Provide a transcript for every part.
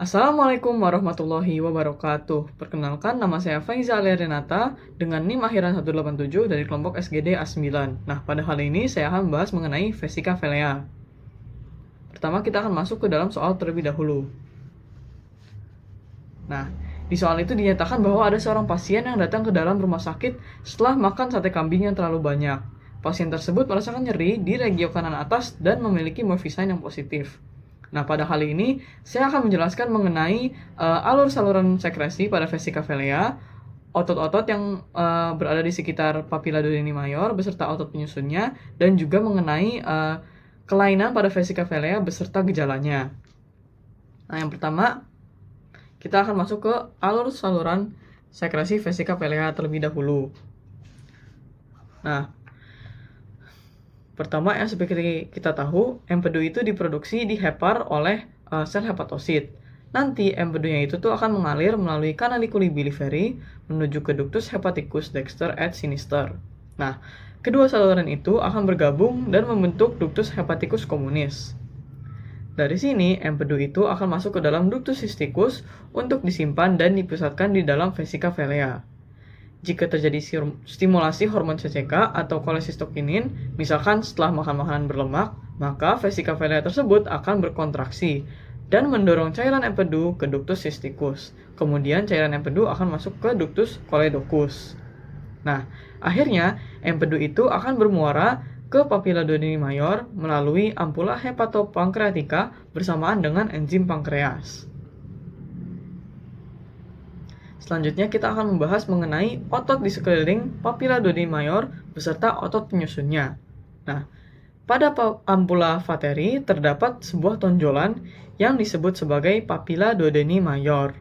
Assalamualaikum warahmatullahi wabarakatuh. Perkenalkan, nama saya Faiza Alia Renata dengan NIM akhiran 187 dari kelompok SGD A9. Nah, pada hal ini saya akan membahas mengenai vesika velea. Pertama, kita akan masuk ke dalam soal terlebih dahulu. Nah, di soal itu dinyatakan bahwa ada seorang pasien yang datang ke dalam rumah sakit setelah makan sate kambing yang terlalu banyak. Pasien tersebut merasakan nyeri di regio kanan atas dan memiliki morphine yang positif. Nah, pada hal ini saya akan menjelaskan mengenai alur saluran sekresi pada vesika velea, otot-otot yang berada di sekitar papilla duodeni mayor beserta otot penyusunnya, dan juga mengenai kelainan pada vesika velea beserta gejalanya. Nah, yang pertama kita akan masuk ke alur saluran sekresi vesika velea terlebih dahulu. Nah, pertama yang seperti kita tahu, empedu itu diproduksi di hepar oleh sel hepatosit. Nanti empedunya itu tuh akan mengalir melalui canaliculi biliveri menuju ke ductus hepaticus dexter et sinister. Nah, kedua saluran itu akan bergabung dan membentuk ductus hepaticus communis. Dari sini, empedu itu akan masuk ke dalam ductus cysticus untuk disimpan dan dipusatkan di dalam vesika velea. Jika terjadi stimulasi hormon CCK atau kolesistokinin, misalkan setelah makan makanan berlemak, maka vesika velea tersebut akan berkontraksi dan mendorong cairan empedu ke ductus cysticus. Kemudian cairan empedu akan masuk ke ductus choledocus. Nah, akhirnya empedu itu akan bermuara ke papilla duodeni mayor melalui ampula hepatopankreatika bersamaan dengan enzim pankreas. Selanjutnya kita akan membahas mengenai otot di sekeliling papilla duodeni mayor beserta otot penyusunnya. Nah, pada ampula vateri terdapat sebuah tonjolan yang disebut sebagai papilla duodeni mayor.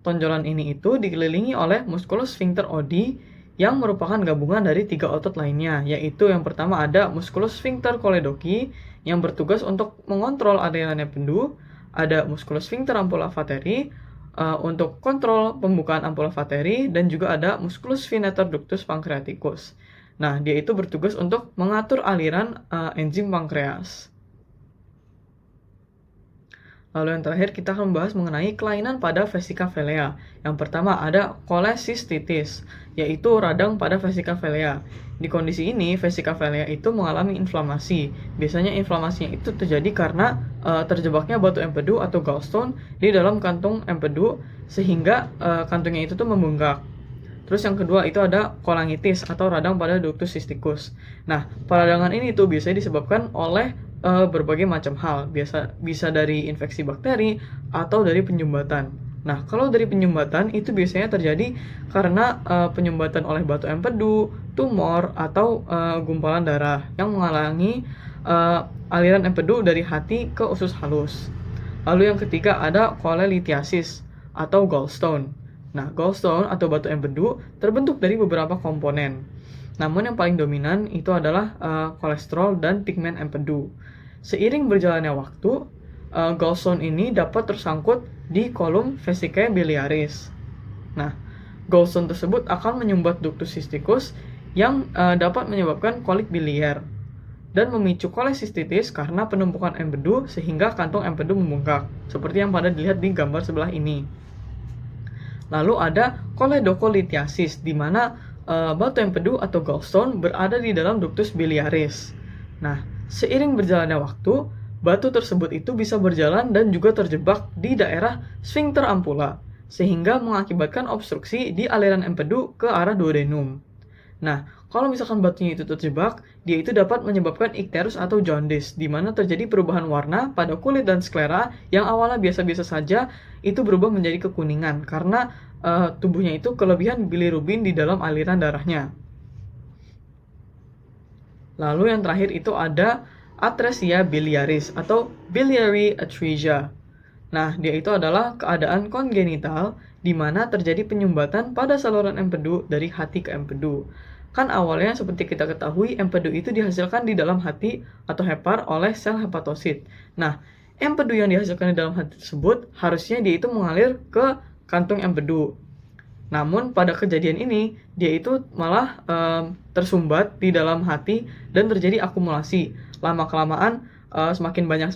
Tonjolan ini itu dikelilingi oleh musculus sphincter Oddi yang merupakan gabungan dari 3 otot lainnya, yaitu yang pertama ada musculus sphincter choledochi yang bertugas untuk mengontrol aliran empedu, ada musculus sphincter ampula vateri untuk kontrol pembukaan ampula vateri, dan juga ada musculus spinator ductus pancreaticus. Nah, dia itu bertugas untuk mengatur aliran enzim pankreas. Lalu yang terakhir kita akan membahas mengenai kelainan pada vesika velea. Yang pertama ada kolesistitis, yaitu radang pada vesika velea. Di kondisi ini vesika velea itu mengalami inflamasi. Biasanya inflamasinya itu terjadi karena terjebaknya batu empedu atau gallstone di dalam kantung empedu sehingga kantungnya itu tuh membengkak. Terus yang kedua itu ada kolangitis atau radang pada ductus cysticus. Nah, peradangan ini tuh biasanya disebabkan oleh berbagai macam hal, bisa dari infeksi bakteri atau dari penyumbatan. Nah, kalau dari penyumbatan itu biasanya terjadi karena penyumbatan oleh batu empedu, tumor, atau gumpalan darah yang menghalangi aliran empedu dari hati ke usus halus. Lalu yang ketiga ada kolelithiasis atau gallstone. Nah, gallstone atau batu empedu terbentuk dari beberapa komponen. Namun yang paling dominan itu adalah kolesterol dan pigmen empedu. Seiring berjalannya waktu, gallstone ini dapat tersangkut di kolum vesicae biliaris. Nah, gallstone tersebut akan menyumbat ductus cysticus yang dapat menyebabkan kolik biliar dan memicu kolesistitis karena penumpukan empedu sehingga kantung empedu membengkak, seperti yang pada dilihat di gambar sebelah ini. Lalu ada choledocolithiasis, di mana batu empedu atau gallstone berada di dalam ductus biliaris. Nah, seiring berjalannya waktu, batu tersebut itu bisa berjalan dan juga terjebak di daerah sphincter ampula, sehingga mengakibatkan obstruksi di aliran empedu ke arah duodenum. Nah, kalau misalkan batunya itu terjebak, dia itu dapat menyebabkan ikterus atau jaundice, di mana terjadi perubahan warna pada kulit dan sklera yang awalnya biasa-biasa saja, itu berubah menjadi kekuningan karena tubuhnya itu kelebihan bilirubin di dalam aliran darahnya. Lalu yang terakhir itu ada atresia biliaris atau biliary atresia. Nah, dia itu adalah keadaan kongenital di mana terjadi penyumbatan pada saluran empedu dari hati ke empedu. Kan awalnya seperti kita ketahui, empedu itu dihasilkan di dalam hati atau hepar oleh sel hepatosit. Nah, empedu yang dihasilkan di dalam hati tersebut harusnya dia itu mengalir ke kantung empedu. Namun pada kejadian ini dia itu malah tersumbat di dalam hati dan terjadi akumulasi. Lama-kelamaan semakin banyak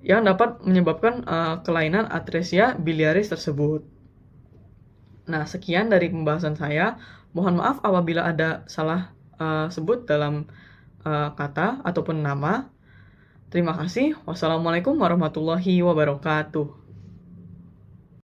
yang dapat menyebabkan kelainan atresia biliaris tersebut. Nah, sekian dari pembahasan saya. Mohon maaf apabila ada salah sebut dalam kata ataupun nama. Terima kasih. Wassalamualaikum warahmatullahi wabarakatuh.